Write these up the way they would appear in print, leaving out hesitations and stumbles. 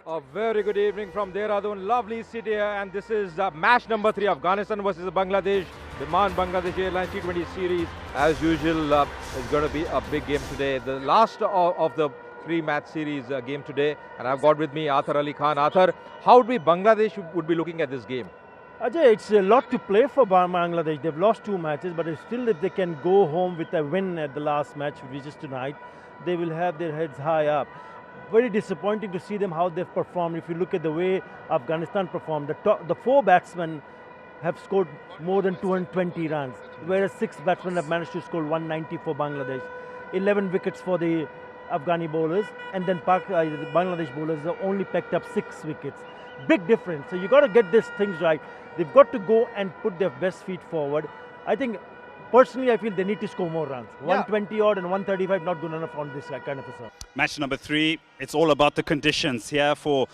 A very good evening from Dehradun, lovely city here, and this is match number 3, Afghanistan versus Bangladesh, Biman Bangladesh Airlines T20 series. As usual, it's going to be a big game today. The last of the 3-match series game today, and I've got with me Athar Ali Khan. Athar, how would Bangladesh would be looking at this game? Ajay, it's a lot to play for Bangladesh. They've lost 2 matches, but still if they can go home with a win at the last match, which is tonight, they will have their heads high up. Very disappointing to see them how they've performed. If you look at the way Afghanistan performed, the 4 batsmen have scored more than 220 runs, whereas 6 batsmen have managed to score 190 for Bangladesh. 11 wickets for the Afghani bowlers, and then the Bangladesh bowlers have only picked up 6 wickets. Big difference. So you got to get these things right. They've got to go and put their best feet forward. I think, personally, I feel they need to score more runs. 120 odd and 135 not good enough on this kind of a song. Match number 3, it's all about the conditions here for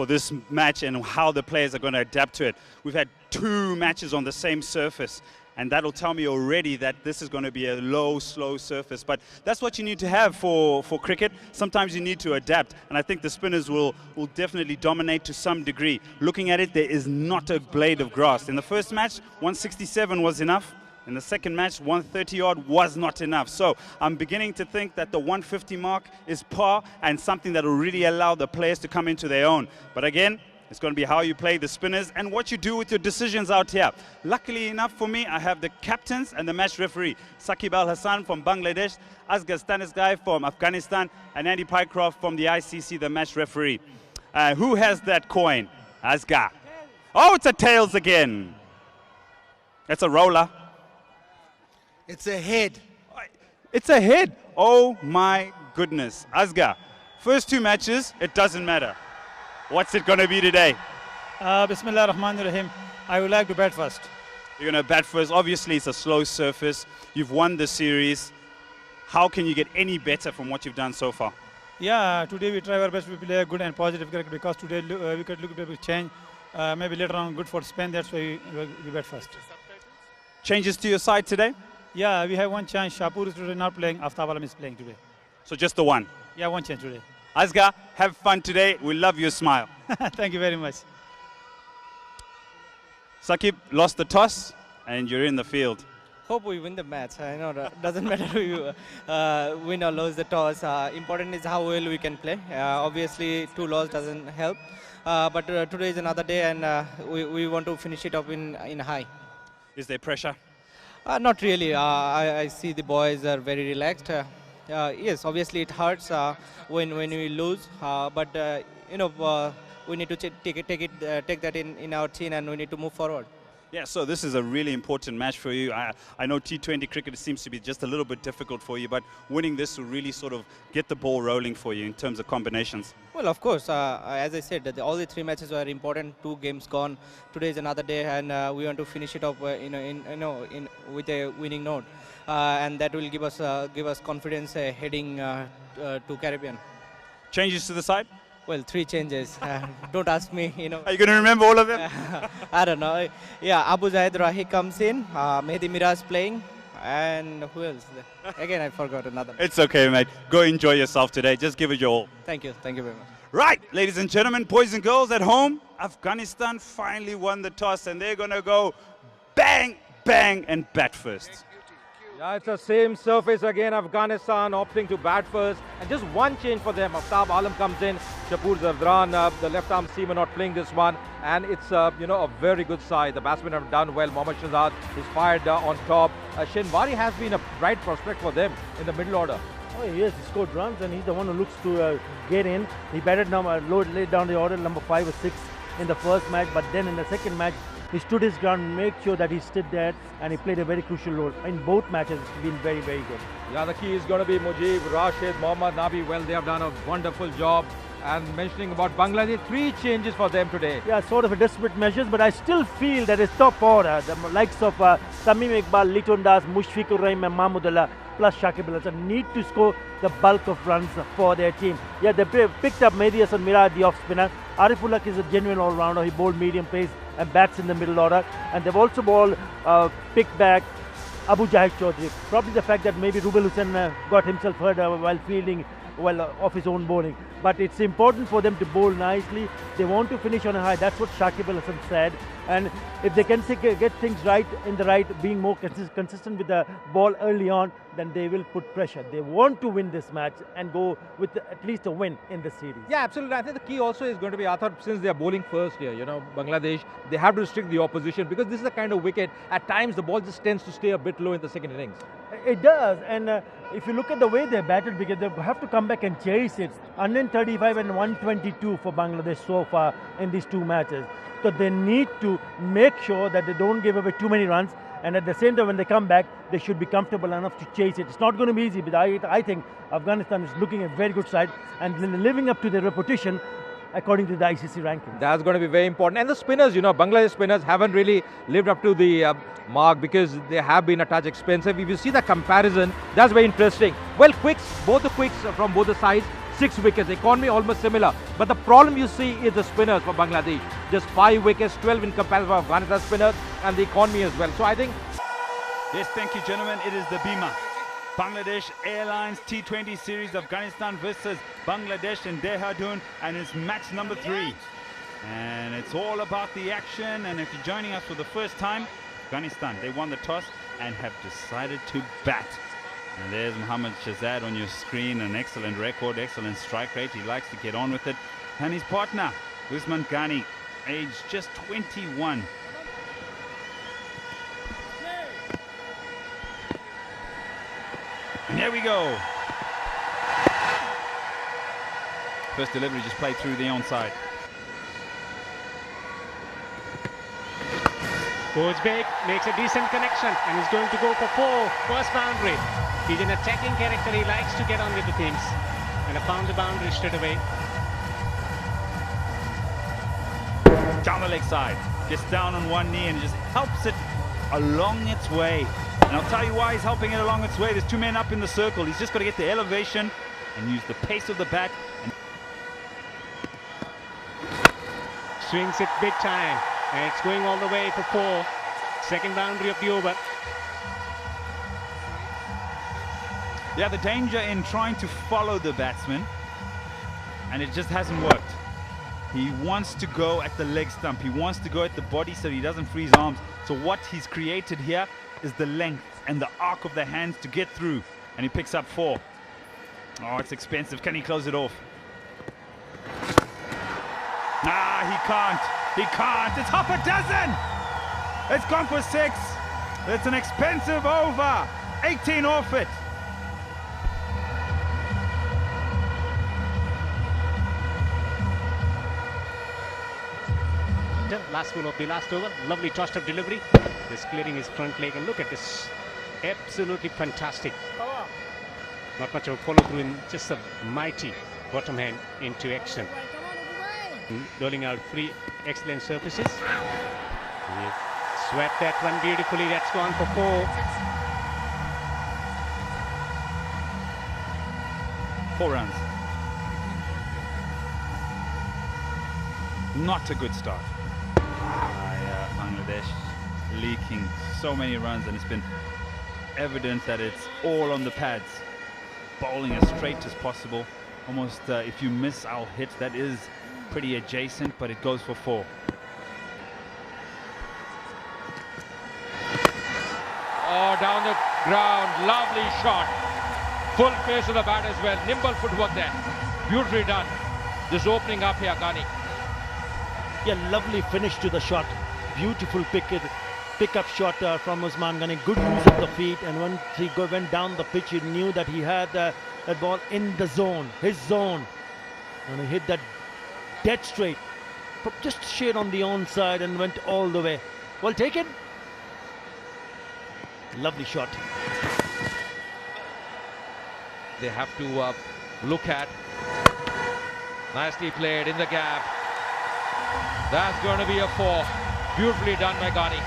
this match and how the players are going to adapt to it. We've had 2 matches on the same surface, and that'll tell me already that this is going to be a low, slow surface. But that's what you need to have for cricket. Sometimes you need to adapt, and I think the spinners will definitely dominate to some degree. Looking at it, there is not a blade of grass. In the first match, 167 was enough. In the second match, 130 odd was not enough. So I'm beginning to think that the 150 mark is par and something that will really allow the players to come into their own. But again, it's going to be how you play the spinners and what you do with your decisions out here. Luckily enough for me, I have the captains and the match referee. Saqib Al Hassan from Bangladesh, Asghar Staniskai from Afghanistan, and Andy Pycroft from the ICC, the match referee. Who has that coin? Asghar. Oh, it's a tails again. It's a roller. It's a head. It's a head. Oh my goodness. Asghar, first 2 matches, it doesn't matter. What's it going to be today? Bismillah Rahman Rahim. I would like to bat first. You're going to bat first. Obviously, it's a slow surface. You've won the series. How can you get any better from what you've done so far? Yeah, today we try our best to play a good and positive cricket because today we could look at a change. Maybe later on good for spin. That's why we bat first. Changes to your side today? Yeah, we have one chance. Shapur is today not playing. Aftab Alam is playing today. So just the one? Yeah, one chance today. Asghar, have fun today. We love your smile. Thank you very much. Saqib lost the toss and you're in the field. Hope we win the match. I know that doesn't matter if you win or lose the toss. Important is how well we can play. Obviously, 2 losses doesn't help. But today is another day, and we want to finish it up in high. Is there pressure? Not really. I see the boys are very relaxed. Yes, obviously it hurts when we lose, but you know we need to take that in our chin, and we need to move forward. Yeah, so this is a really important match for you. I know T20 cricket seems to be just a little bit difficult for you, but winning this will really sort of get the ball rolling for you in terms of combinations. Well, of course, as I said, all the 3 matches were important. 2 games gone. Today is another day, and we want to finish it up, with a winning note, and that will give us confidence heading to Caribbean. Changes to the side? Well, 3 changes. Don't ask me, Are you going to remember all of them? I don't know. Yeah, MD.JAHIDUL comes in, Mehdi Miraj playing, and who else? Again, I forgot another. It's okay, mate. Go enjoy yourself today. Just give it your all. Thank you very much. Right, ladies and gentlemen, boys and girls at home, Afghanistan finally won the toss, and they're going to go bang, bang, and bat first. Yeah, it's the same surface again. Afghanistan opting to bat first, and just one change for them. Aftab Alam comes in, Shapur Zardran, the left-arm seamer, not playing this one, and it's a very good side. The batsmen have done well. Mohammad Shahzad is fired on top. Shinwari has been a bright prospect for them in the middle order. Oh yes, he scored runs, and he's the one who looks to get in. He batted laid down the order number 5 or 6 in the first match, but then in the second match, he stood his ground, made sure that he stood there, and he played a very crucial role. In both matches, it's been very, very good. Yeah, the key is going to be Mujib, Rashid, Mohammad Nabi. Well, they have done a wonderful job. And mentioning about Bangladesh, 3 changes for them today. Yeah, sort of a desperate measures, but I still feel that his top order, the likes of Tamim Iqbal, Liton Das, Mushfiqur Rahim and Mahmudullah, plus Shakib Al Hasan, need to score the bulk of runs for their team. Yeah, they picked up Mehdi Hasan Miraj, the off-spinner. Arifullah is a genuine all-rounder. He bowled medium pace and bats in the middle order. And they've also bowled picked back Abu Jahid Chaudhry. Probably the fact that maybe Rubel Hussain got himself hurt while fielding of his own bowling. But it's important for them to bowl nicely. They want to finish on a high. That's what Shakib Al Hasan said. And if they can get things right in the right, being more consistent with the ball early on, then they will put pressure. They want to win this match and go with at least a win in the series. Yeah, absolutely. I think the key also is going to be, I thought, since they are bowling first here, Bangladesh, they have to restrict the opposition because this is the kind of wicket, at times the ball just tends to stay a bit low in the second innings. It does, and if you look at the way they batted, because they have to come back and chase it. 135 and 122 for Bangladesh so far in these two matches. So they need to make sure that they don't give away too many runs, and at the same time when they come back, they should be comfortable enough to chase it. It's not going to be easy, but I think Afghanistan is looking a very good side and living up to their reputation according to the ICC ranking. That's going to be very important. And the spinners, Bangladesh spinners haven't really lived up to the mark because they have been a touch expensive. If you see the comparison, that's very interesting. Well, both the quicks from both the sides, 6 wickets, economy almost similar. But the problem you see is the spinners for Bangladesh. Just 5 wickets, 12 in comparison for Afghanistan spinners, and the economy as well. So I think... Yes, thank you, gentlemen. It is the Bima Bangladesh Airlines T20 series, Afghanistan versus Bangladesh in Dehradun, and it's match number 3. And it's all about the action. And if you're joining us for the first time, Afghanistan, they won the toss and have decided to bat. And there's Mohammad Shahzad on your screen, an excellent record, excellent strike rate. He likes to get on with it. And his partner, Usman Ghani, aged just 21. And here we go. First delivery just played through the onside. Goes big, makes a decent connection, and he's going to go for 4, first boundary. He's an attacking character, he likes to get on with the things. And I found the boundary straight away. Down the leg side, gets down on one knee and just helps it along its way. And I'll tell you why he's helping it along its way. There's 2 men up in the circle. He's just got to get the elevation and use the pace of the bat. And swings it big time, and it's going all the way for 4. Second boundary of the over. yeah, the danger in trying to follow the batsman, and it just hasn't worked. He wants to go at the leg stump. He wants to go at the body so he doesn't free his arms. So what he's created here is the length and the arc of the hands to get through. And he picks up 4. Oh, it's expensive. Can he close it off? Ah, he can't. He can't. It's half a dozen. It's gone for 6. It's an expensive over. 18 off it. Last ball of the last over. Lovely tossed up delivery. Just clearing his front leg, and look at this. Absolutely fantastic. Not much of a follow through, in just a mighty bottom hand into action. Rolling out 3 excellent surfaces. He swept that one beautifully. That's gone for 4. 4 runs. Not a good start. Bangladesh leaking so many runs, and it's been evident that it's all on the pads. Bowling as straight as possible. Almost if you miss, I'll hit. That is pretty adjacent, but it goes for 4. Oh, down the ground, lovely shot. Full face of the bat as well. Nimble footwork there. Beautifully done. Just opening up here, Ghani. Yeah, lovely finish to the shot. Beautiful pick-up shot from Usman Ghani. Good use of the feet, and once he went down the pitch, he knew that he had that ball in the zone, his zone. And he hit that dead straight. Just shade on the onside and went all the way. Well taken. Lovely shot. They have to look at. Nicely played in the gap. That's going to be a 4. Beautifully done by Ghani.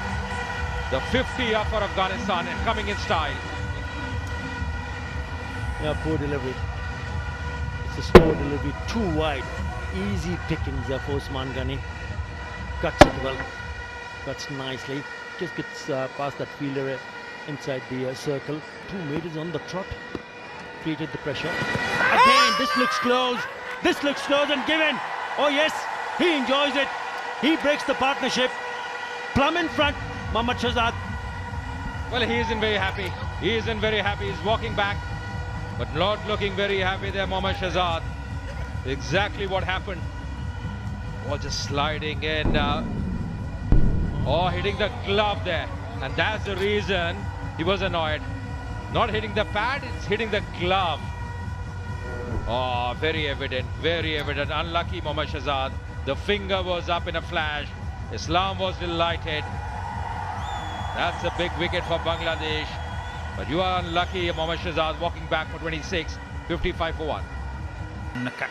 The 50 up for Afghanistan and coming in style. Yeah, poor delivery. It's a slow delivery, too wide. Easy pickings for Usman Ghani. Cuts it well. Cuts nicely. Just gets past that fielder inside the circle. 2 meters on the trot. defeated the pressure. Again, this looks close. This looks close and given. Oh yes, he enjoys it. He breaks the partnership. Plum in front, Mohammad Shahzad. Well, he isn't very happy. He isn't very happy. He's walking back, but not looking very happy there, Mohammad Shahzad. Exactly what happened. Was just sliding in. Hitting the glove there. And that's the reason he was annoyed. Not hitting the pad, it's hitting the glove. Oh, very evident, very evident. Unlucky Mohammad Shahzad. The finger was up in a flash. Islam was delighted. That's a big wicket for Bangladesh. But you are unlucky, Mohammad Shahzad walking back for 26, 55 for 1. Cut.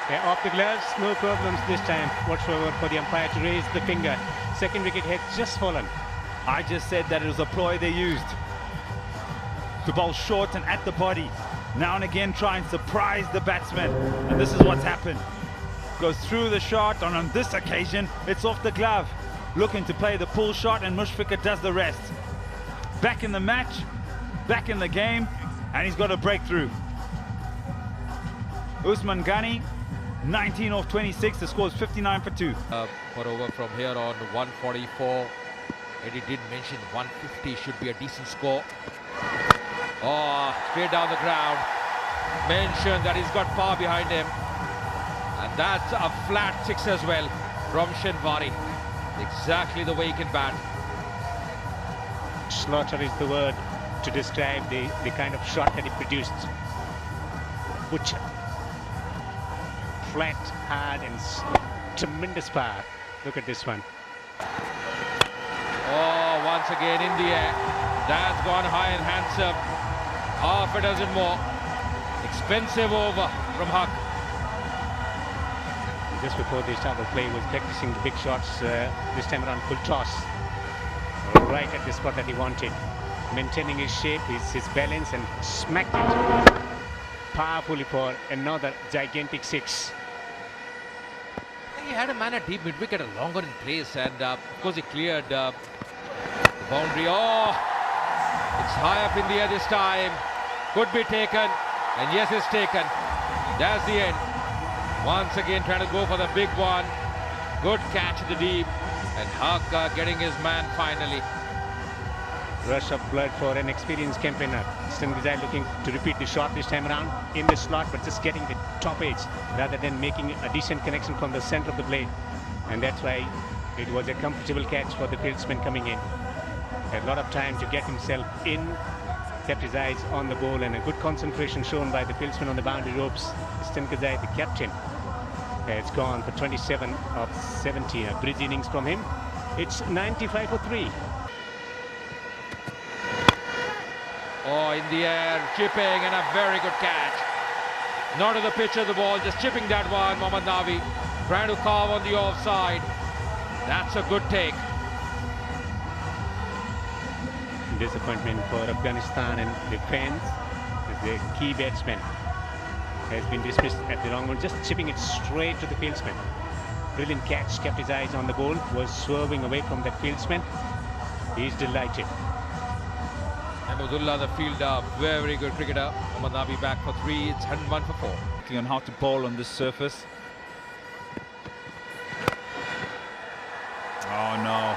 Yeah, off the gloves, no problems this time whatsoever for the umpire to raise the finger. Second wicket had just fallen. I just said that it was a ploy they used to bowl short and at the body. Now and again try and surprise the batsman. And this is what's happened. Goes through the shot, and on this occasion, it's off the glove. Looking to play the pull shot, and Mushfiqur does the rest. Back in the match, back in the game, and he's got a breakthrough. Usman Ghani, 19 off 26, the score is 59 for 2. For over from here on 144. Eddie did mention 150 should be a decent score. Oh, straight down the ground. Mentioned that he's got power behind him. And that's a flat 6 as well from Shenwari. Exactly the way he can bat. Slaughter is the word to describe the kind of shot that he produced. Butcher. Flat, hard and tremendous power. Look at this one. Oh, once again in the air. That's gone high and handsome. Half a dozen more. Expensive over from Huck. Just before the start of play, was practicing the big shots. This time around, full toss. Right at the spot that he wanted. Maintaining his shape, his balance, and smacked it powerfully for another gigantic 6. He had a man at deep mid-wicket longer in place, and of course he cleared the boundary. Oh, it's high up in the air this time. Could be taken, and yes, it's taken. That's the end. Once again trying to go for the big one. Good catch in the deep, and Huck getting his man finally. Rush of blood for an experienced campaigner. Stenghizai looking to repeat the shot this time around in the slot, but just getting the top edge rather than making a decent connection from the center of the blade. And that's why it was a comfortable catch for the fieldsman coming in. A lot of time to get himself in, kept his eyes on the ball, and a good concentration shown by the fieldsman on the boundary ropes. Stenghizai, the captain, has gone for 27 of 70. A bridge innings from him. It's 95 for 3. Oh, in the air, chipping, and a very good catch. Not to the pitch of the ball, just chipping that one. Mohammad Nabi trying to carve on the offside. That's a good take. Disappointment for Afghanistan and the fans. The key batsman has been dismissed at the wrong one, just chipping it straight to the fieldsman. Brilliant catch, kept his eyes on the ball, was swerving away from that fieldsman. He's delighted. Ahmedullah, the fielder, very good cricketer. Mohammad Nabi back for 3, it's 101 for 4. On how to bowl on this surface. Oh no.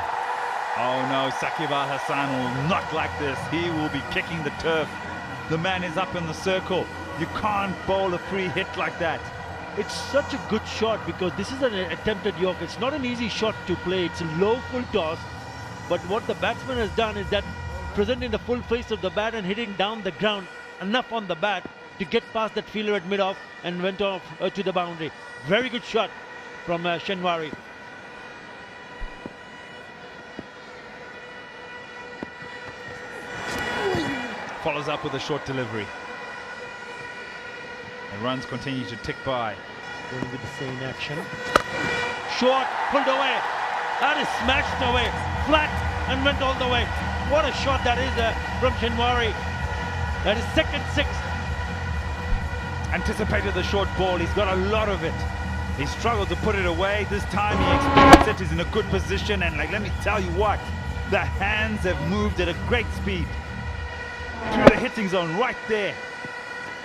Oh no, Saqib Al Hasan will not like this. He will be kicking the turf. The man is up in the circle. You can't bowl a free hit like that. It's such a good shot because this is an attempted york. It's not an easy shot to play. It's a low full toss. But what the batsman has done is that presenting the full face of the bat and hitting down the ground enough on the bat to get past that fielder at mid-off and went off to the boundary. Very good shot from Shenwari. Follows up with a short delivery. And runs continue to tick by. Going with the same action. Short, pulled away. That is smashed away. Flat and went all the way. What a shot that is from Shenwari. That is second 6. Anticipated the short ball. He's got a lot of it. He struggled to put it away. This time he expects it. He's in a good position, and let me tell you what, the hands have moved at a great speed through the hitting zone right there.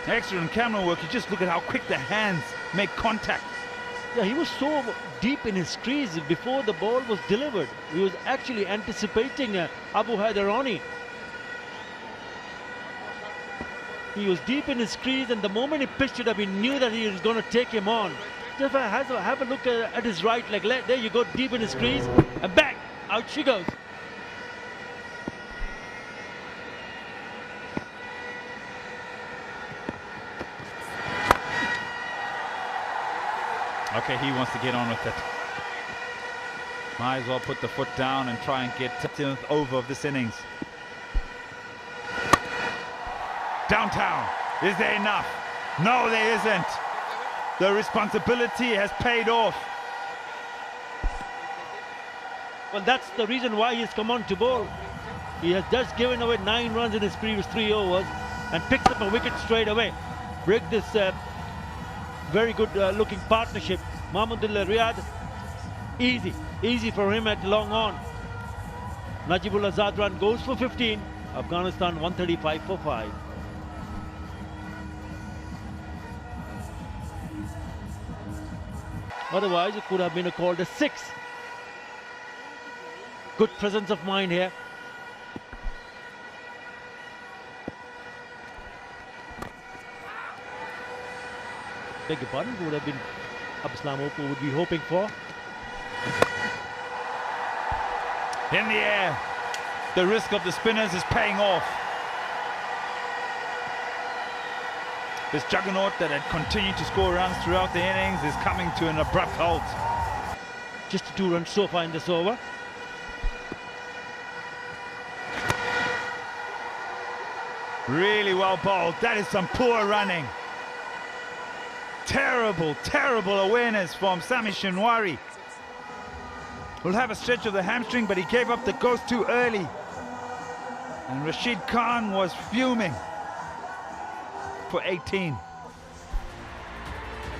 Excellent camera work. You just look at how quick the hands make contact. Yeah, he was so deep in his crease before the ball was delivered. He was actually anticipating Abu Haidarani. He was deep in his crease, and the moment he pitched it up, he knew that he was going to take him on. Just have a look at his right leg. There you go, deep in his crease, and bang, out she goes. Okay, he wants to get on with it. Might as well put the foot down and try and get 10th over of this innings. Downtown, is there enough? No, there isn't. The responsibility has paid off. Well, that's the reason why he's come on to bowl. He has just given away 9 runs in his previous 3 overs and picks up a wicket straight away. Break this very good looking partnership. Mahmudullah Riyad, easy for him at long on. Najibullah Zadran goes for 15. Afghanistan 135 for 5. Otherwise, it could have been called a 6. Good presence of mind here. Beg your pardon, would have been Abdeslam Opo would be hoping for. In the air, the risk of the spinners is paying off. This juggernaut that had continued to score runs throughout the innings is coming to an abrupt halt. Just 2 runs so far in this over. Really well bowled. That is some poor running. Terrible, terrible awareness from Sami Shinwari. Will have a stretch of the hamstring, but he gave up the ghost too early. And Rashid Khan was fuming for 18.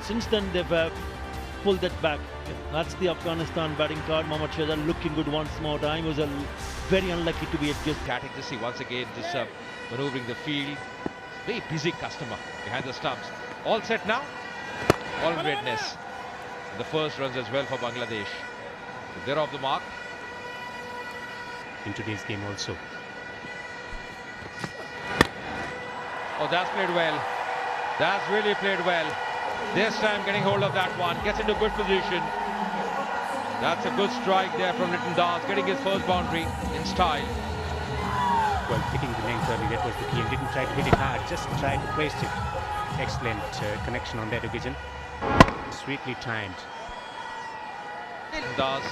Since then, they've pulled that back. That's the Afghanistan batting card. Mohammad Shahzad looking good once more time. He was very unlucky to be at just. Catting to see once again this maneuvering the field. Very busy customer behind the stumps. All set now. All in readiness. The first runs as well for Bangladesh. So they're off the mark. In today's game also. Oh, that's played well. That's really played well. This time getting hold of that one. Gets into good position. That's a good strike there from Litton Das. Getting his first boundary in style. Well, picking the length early, that was the key. And didn't try to hit it hard, just tried to place it. Excellent connection on that occasion. Sweetly timed. Das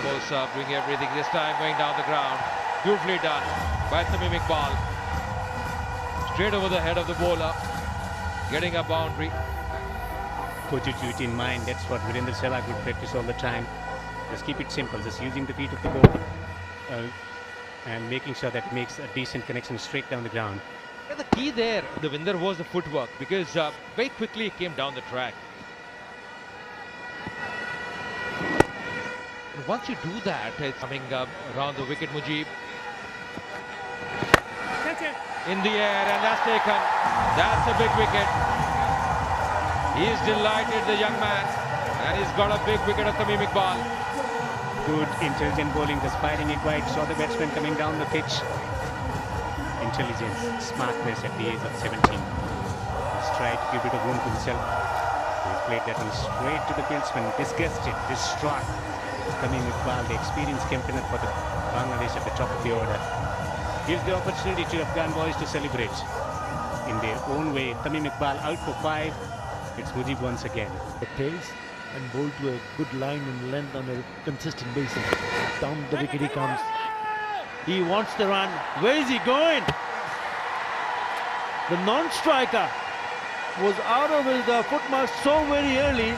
almost doing everything this time, going down the ground. Beautifully done by Tamim Iqbal. Straight over the head of the bowler, getting a boundary. Put your duty in mind. That's what Virendra Sehwag would practice all the time. Just keep it simple. Just using the feet of the ball and making sure that makes a decent connection straight down the ground. Yeah, the key there, Devinder, was the footwork, because very quickly it came down the track. And once you do that, it's coming around the wicket, Mujib. In the air, and that's taken. That's a big wicket. He's delighted, the young man, and he's got a big wicket of Tamim Iqbal. Good intelligent bowling, just firing it wide. Saw the batsman coming down the pitch. Intelligence, smartness at the age of 17. He's tried to give a bit of room to himself. He's played that one straight to the fieldsman, disgusted, distraught. Tamim Iqbal, the experienced captain for the Bangladesh at the top of the order. Gives the opportunity to Afghan boys to celebrate in their own way. Tamim Iqbal out for 5. It's Mujib once again. The pace and bowl to a good line in length on a consistent basis. Down the wicket he comes. He wants the run. Where is he going? The non-striker was out of his footmark so very early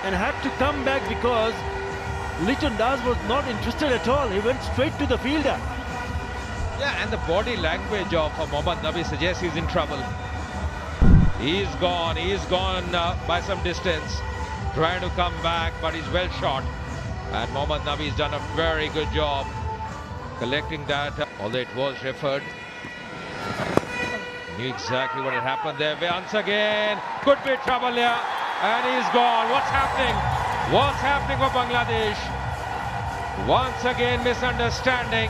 and had to come back because Litton Das was not interested at all. He went straight to the fielder. Yeah, and the body language of Mohammad Nabi suggests he's in trouble. He's gone by some distance, trying to come back, but he's well shot. And Mohammad Nabi's done a very good job collecting that, although it was referred. Knew exactly what had happened there. Once again, could be trouble here, and he's gone. What's happening? What's happening for Bangladesh? Once again, misunderstanding.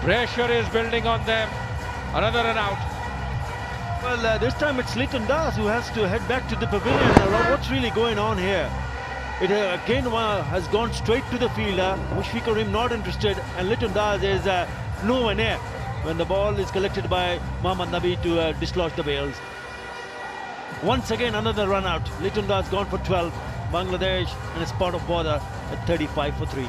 Pressure is building on them. Another run out. Well, this time it's Litton Das who has to head back to the pavilion. What's really going on here? It again has gone straight to the fielder. Mushfiqur Rahim not interested, and Litton Das is nowhere near when the ball is collected by Mohammad Nabi to dislodge the bails. Once again, another run out. Litton Das gone for 12. Bangladesh in a spot of bother at 35 for 3.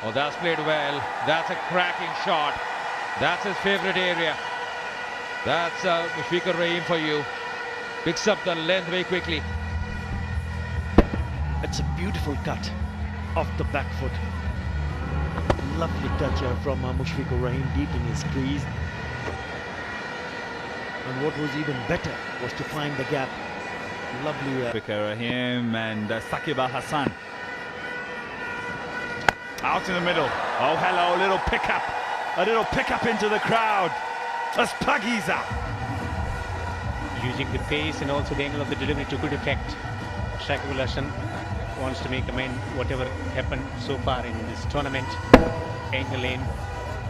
Oh, that's played well. That's a cracking shot. That's his favourite area. That's Mushfiqur Rahim for you. Picks up the length very quickly. It's a beautiful cut off the back foot. Lovely touch from Mushfiqur Rahim deep in his crease. And what was even better was to find the gap. Lovely. Mushfiqur Rahim and Saqib Al Hassan. Out in the middle. Oh, hello, a little pickup. A little pickup into the crowd. That's Pagiza. Using the pace and also the angle of the delivery to good effect. Saqib Al Hassan wants to make amend whatever happened so far in this tournament. Angle lane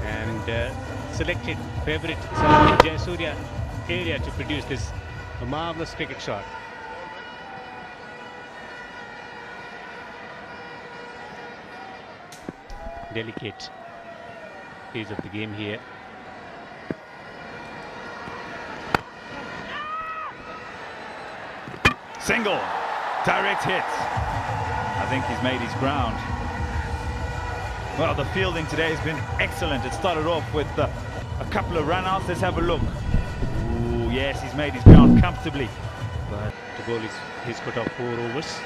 and selected favourite Jayasuriya area to produce this marvellous cricket shot. Delicate phase of the game here. Single. Direct hit. I think he's made his ground. Well, the fielding today has been excellent. It started off with a couple of run-outs. Let's have a look. Ooh, yes, he's made his ground comfortably. But the goal is he's got off 4 overs.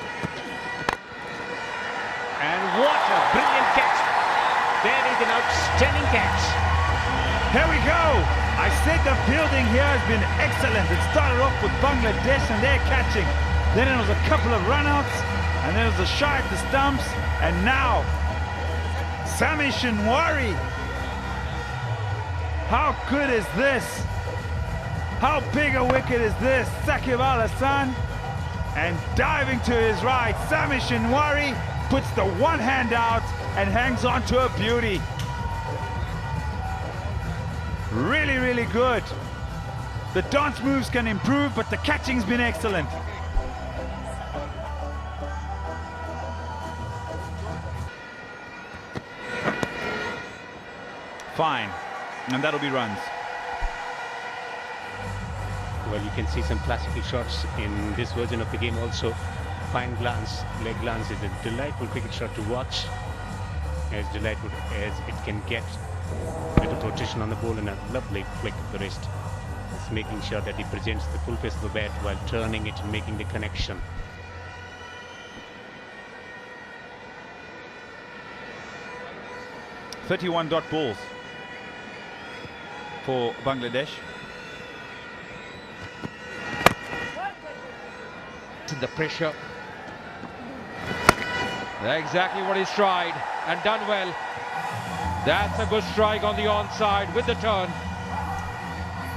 And what a brilliant catch. There is an outstanding catch. Here we go. I said the fielding here has been excellent. It started off with Bangladesh and they're catching. Then it was a couple of run-outs, and then it was a shot at the stumps, and now Sami Shinwari. How good is this? How big a wicket is this? Saqib Al Hassan, and diving to his right, Sami Shinwari puts the one hand out and hangs on to a beauty. Really, really good. The dance moves can improve, but the catching's been excellent. Fine, and that'll be runs. Well, you can see some classical shots in this version of the game also. Fine glance, leg glance is a delightful cricket shot to watch. As delightful as it can get. Bit of rotation on the ball and a lovely flick of the wrist. It's making sure that he presents the full face of the bat while turning it and making the connection. .31 dot balls for Bangladesh. In the pressure. That's exactly what he's tried and done well. That's a good strike on the onside with the turn.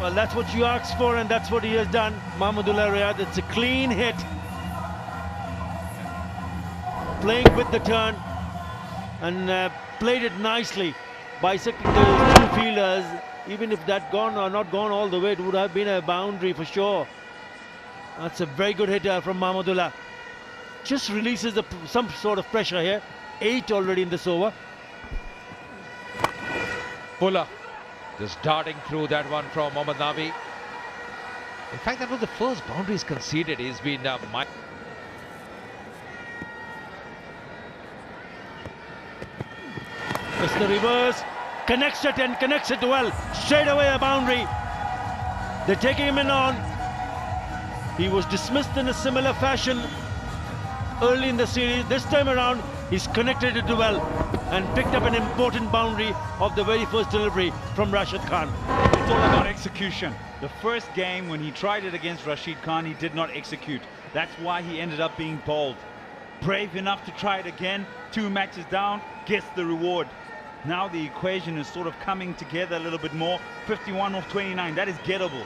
Well, that's what you asked for, and that's what he has done. Mahmudullah Riyad, it's a clean hit. Playing with the turn and played it nicely, bisecting those two fielders. Even if that gone or not gone all the way, it would have been a boundary for sure. That's a very good hitter from Mahmudullah. Just releases some sort of pressure here. 8 already in this over. Puller just darting through that one from Mohammad Nabi. In fact, that was the first boundary he's conceded. He's been It's the reverse. Connects it and connects it well. Straight away a boundary. They're taking him in on. He was dismissed in a similar fashion early in the series. This time around, he's connected it well and picked up an important boundary of the very first delivery from Rashid Khan. It's all about execution. The first game, when he tried it against Rashid Khan, he did not execute. That's why he ended up being bowled. Brave enough to try it again. 2 matches down, gets the reward. Now the equation is sort of coming together a little bit more. 51 off 29, that is gettable.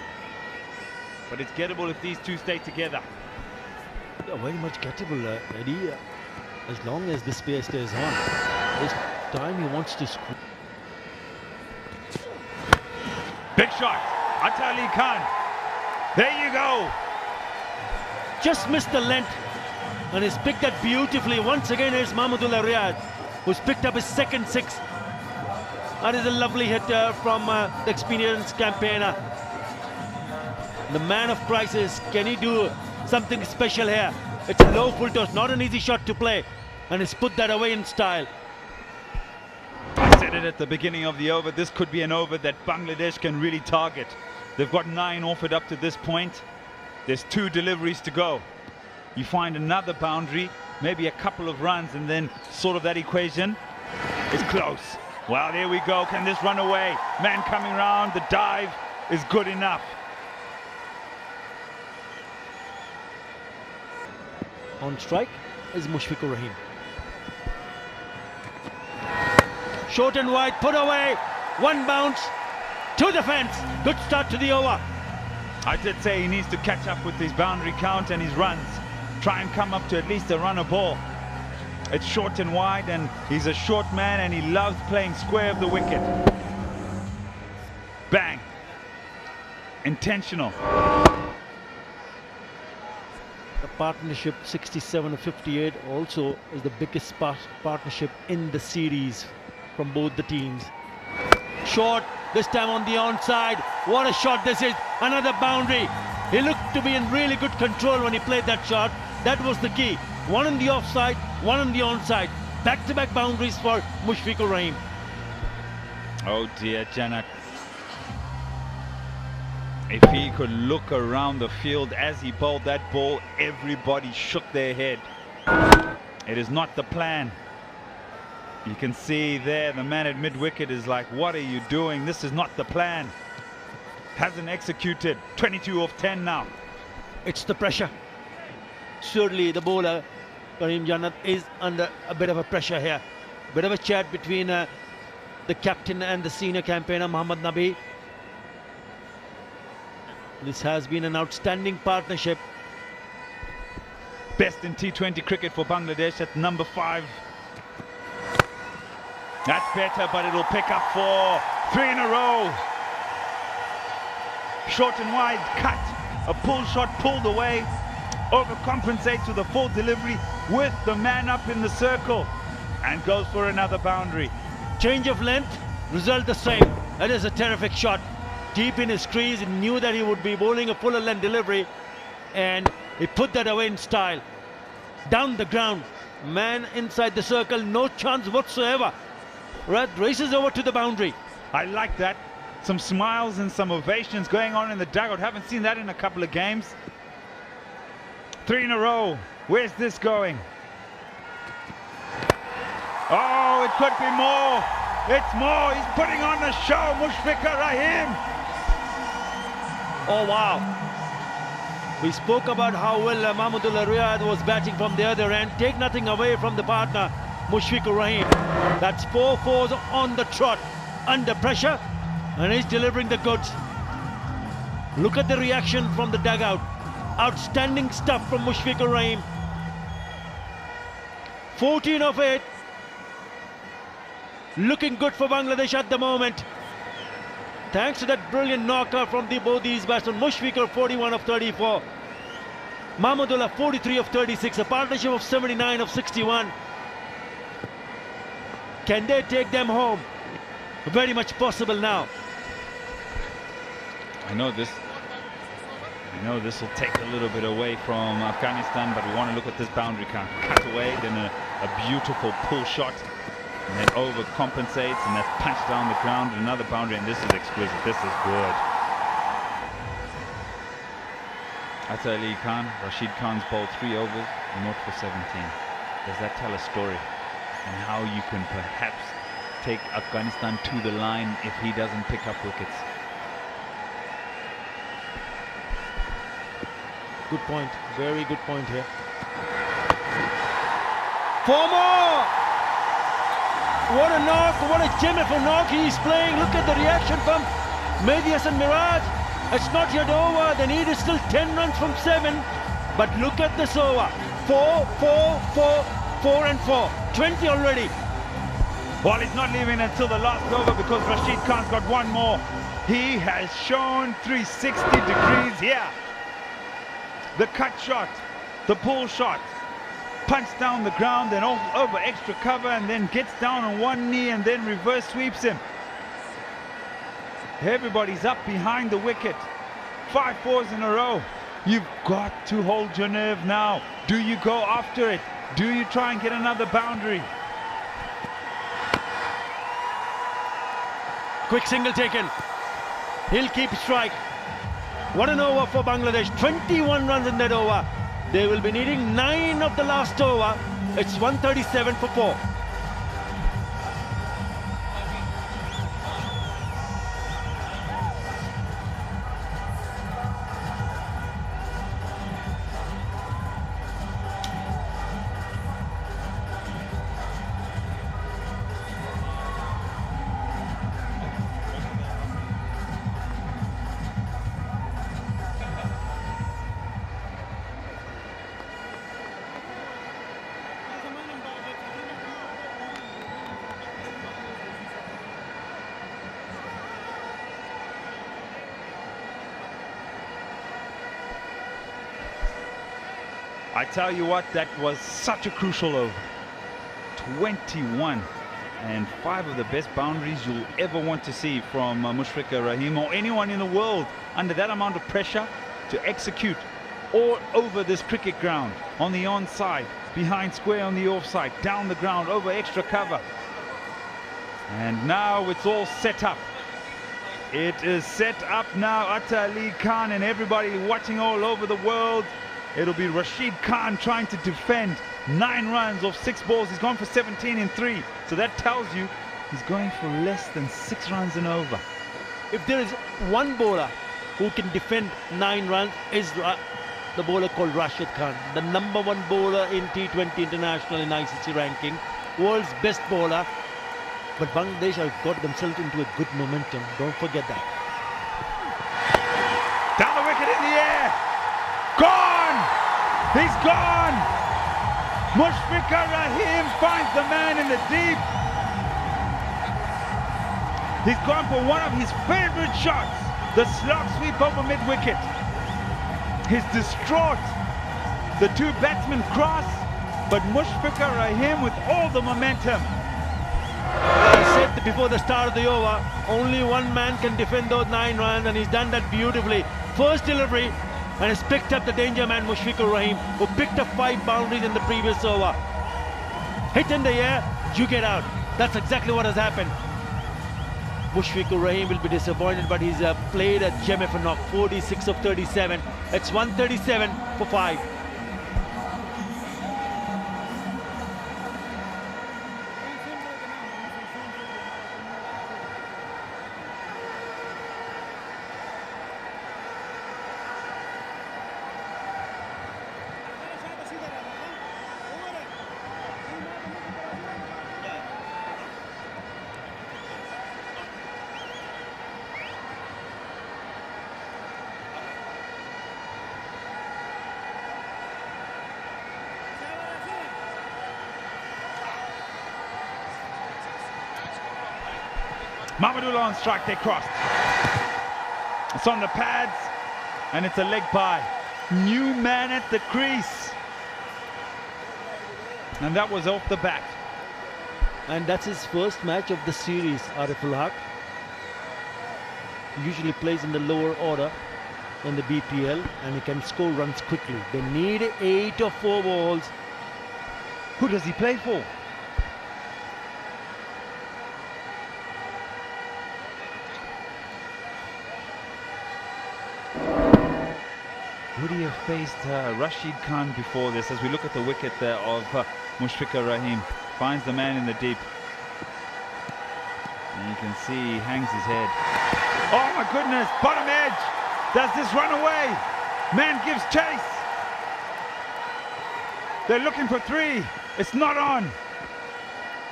But it's gettable if these two stay together. Yeah, very much gettable, Eddie. As long as this pair stays on. This time he wants to squeeze. Big shot, Atali Khan. There you go. Just missed the length and he's picked that beautifully. Once again, here's Mahmudullah Riyad, who's picked up his second 6. That is a lovely hit from the experienced campaigner. The man of crisis. Can he do something special here? It's a low full toss, not an easy shot to play, and he's put that away in style. I said it at the beginning of the over. This could be an over that Bangladesh can really target. They've got 9 offered up to this point. There's 2 deliveries to go. You find another boundary, maybe a couple of runs, and then sort of that equation is close. Well, there we go. Can this run away? Man coming round, the dive is good enough. On strike is Mushfiqur Rahim. Short and wide, put away. 1 bounce to the fence. Good start to the over. I did say he needs to catch up with his boundary count and his runs. Try and come up to at least a runner ball. It's short and wide, and he's a short man and he loves playing square of the wicket. Bang. Intentional. The partnership 67-58 also is the biggest partnership in the series from both the teams. Short, this time on the onside. What a shot this is. Another boundary. He looked to be in really good control when he played that shot. That was the key. 1 on the offside, 1 on the onside. Back-to-back boundaries for Mushfiqur Rahim. Oh dear, Janat. If he could look around the field as he bowled that ball, everybody shook their head. It is not the plan. You can see there the man at mid-wicket is like, what are you doing? This is not the plan. Hasn't executed. 22 off 10 now. It's the pressure. Surely the bowler, Karim Janat, is under a bit of a pressure here. Bit of a chat between the captain and the senior campaigner, Mohammad Nabi. This has been an outstanding partnership. Best in T20 cricket for Bangladesh at number 5. That's better, but it'll pick up 4. 3 in a row. Short and wide, cut. A pull shot pulled away. Overcompensates with a full delivery with the man up in the circle. And goes for another boundary. Change of length, result the same. That is a terrific shot. Deep in his crease, he knew that he would be bowling a fuller length delivery, and he put that away in style. Down the ground, man inside the circle, no chance whatsoever. Races over to the boundary. I like that. Some smiles and some ovations going on in the dugout. Haven't seen that in a couple of games. 3 in a row. Where's this going? Oh, it could be more. It's more. He's putting on the show. Mushfiqur Rahim. Oh, wow. We spoke about how well Mahmudullah Riyad was batting from the other end. Take nothing away from the partner, Mushfiqur Rahim. That's 4 fours on the trot, under pressure, and he's delivering the goods. Look at the reaction from the dugout. Outstanding stuff from Mushfiqur Rahim. 14 of 8. Looking good for Bangladesh at the moment. Thanks to that brilliant knocker from both these batsmen. Mushfiqur 41 of 34. Mahmudullah 43 of 36. A partnership of 79 of 61. Can they take them home? Very much possible now. I know this will take a little bit away from Afghanistan, but we want to look at this boundary count. Cut away, then a beautiful pull shot. And then overcompensates, and that's punched down the ground. Another boundary, and this is exquisite. This is good. Atta Ali Khan, Rashid Khan's bowled 3 overs, 0 for 17. Does that tell a story? And how you can perhaps take Afghanistan to the line if he doesn't pick up wickets. Good point. Very good point here. 4 more! What a knock, what a gem of a knock he's playing. Look at the reaction from Mehdi Hasan Miraj. It's not yet over. They need still 10 runs from 7. But look at this over. 4, 4, 4, 4 and 4. 20 already. Well, he's not leaving until the last over because Rashid Khan's got 1 more. He has shown 360 degrees here. The cut shot, the pull shot, punch down the ground, then over extra cover, and then gets down on 1 knee and then reverse sweeps him. Everybody's up behind the wicket. 5 fours in a row. You've got to hold your nerve now. Do you go after it? Do you try and get another boundary? Quick single taken. He'll keep strike. What an over for Bangladesh. 21 runs in that over. They will be needing 9 of the last over. It's 137 for 4. I tell you what, that was such a crucial over. 21 and 5 of the best boundaries you'll ever want to see from Mushfiqur Rahim or anyone in the world under that amount of pressure to execute all over this cricket ground, on the onside, behind square on the offside, down the ground, over extra cover. And now it's all set up. It is set up now. Atta Ali Khan and everybody watching all over the world. It'll be Rashid Khan trying to defend 9 runs off 6 balls. He's gone for 17 in 3. So that tells you he's going for less than 6 runs and over. If there is one bowler who can defend 9 runs, is the bowler called Rashid Khan, the #1 bowler in T20 international in ICC ranking, world's best bowler. But Bangladesh have got themselves into a good momentum. Don't forget that. Down the wicket in the air. Gone! He's gone! Mushfiqur Rahim finds the man in the deep. He's gone for one of his favorite shots, the slog sweep over mid-wicket. He's distraught. The 2 batsmen cross, but Mushfiqur Rahim with all the momentum. I said before the start of the over, only one man can defend those 9 runs, and he's done that beautifully. First delivery, and has picked up the danger man Mushfiqur Rahim, who picked up 5 boundaries in the previous over. Hit in the air, you get out. That's exactly what has happened. Mushfiqur Rahim will be disappointed, but he's played a gem of a knock, 46 of 37. It's 137 for 5. Mahmudullah on strike, they crossed. It's on the pads, and it's a leg by. New man at the crease. And that was off the bat. And that's his first match of the series, Ariful Haq. Usually plays in the lower order in the BPL, and he can score runs quickly. They need 8 or 4 balls. Who does he play for? Would he have faced Rashid Khan before this? As we look at the wicket there of Mushfiqur Rahim. Finds the man in the deep. And you can see he hangs his head. Oh my goodness, bottom edge. Does this run away? Man gives chase. They're looking for 3. It's not on.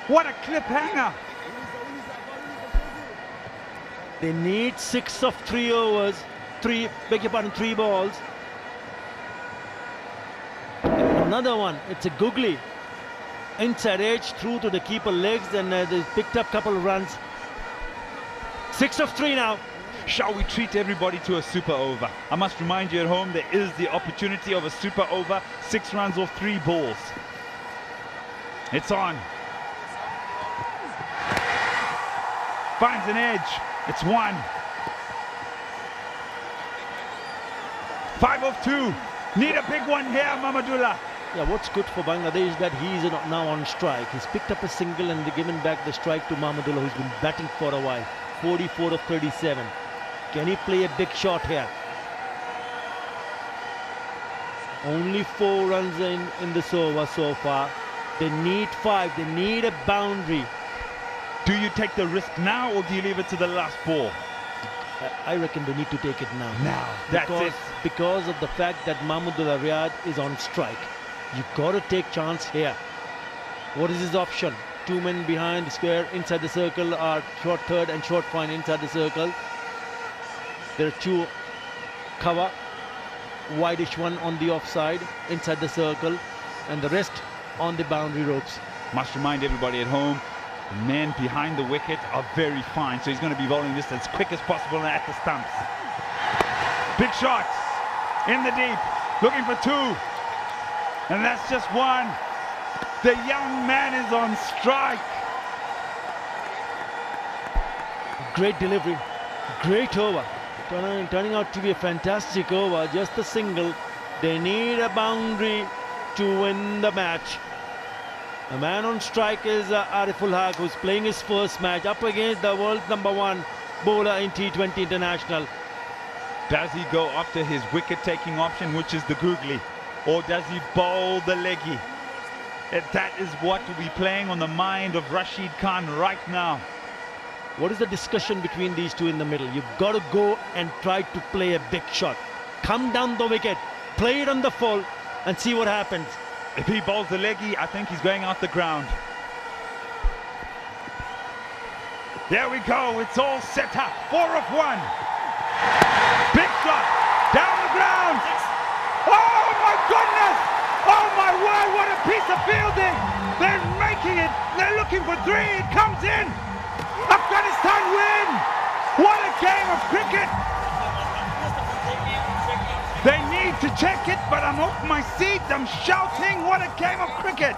What a cliffhanger. They need 6 of 3 overs. 3 balls. Another one. It's a googly. Inside edge, through to the keeper legs, and they picked up a couple of runs. 6 of 3 now. Shall we treat everybody to a super over? I must remind you at home, there is the opportunity of a super over. 6 runs off 3 balls. It's on. Finds an edge. It's 1. 5 of 2. Need a big one here, Mamadullah. Yeah, what's good for Bangladesh is that he's now on strike. He's picked up a single and given back the strike to Mahmudullah, who's been batting for a while. 44 of 37. Can he play a big shot here? Only 4 runs in this over so far. They need 5. They need a boundary. Do you take the risk now or do you leave it to the last ball? I reckon they need to take it now. That's it. Because of the fact that Mahmudullah Riyad is on strike. You've got to take chance here. What is his option? 2 men behind the square inside the circle are short third and short fine inside the circle. There are 2 cover, wideish one on the offside inside the circle, and the rest on the boundary ropes. Must remind everybody at home, the men behind the wicket are very fine, so he's going to be bowling this as quick as possible at the stumps. Big shot in the deep, looking for 2, and that's just 1. The young man is on strike. Great delivery, great over. Turning out to be a fantastic over, just a single. They need a boundary to win the match. The man on strike is Ariful Haq, who's playing his first match up against the world's #1 bowler in T20 International. Does he go after his wicket-taking option, which is the googly, or does he bowl the leggy? That is what will be playing on the mind of Rashid Khan right now. What is the discussion between these 2 in the middle? You've got to go and try to play a big shot. Come down the wicket, play it on the full, and see what happens. If he bowls the leggy, I think he's going out the ground. There we go, it's all set up. 4 of 1. Big shot, down the ground. Oh my goodness! Oh my word, what a piece of fielding! They're making it, they're looking for 3, it comes in! Afghanistan win! What a game of cricket! They need to check it, but I'm off my seat, I'm shouting, what a game of cricket!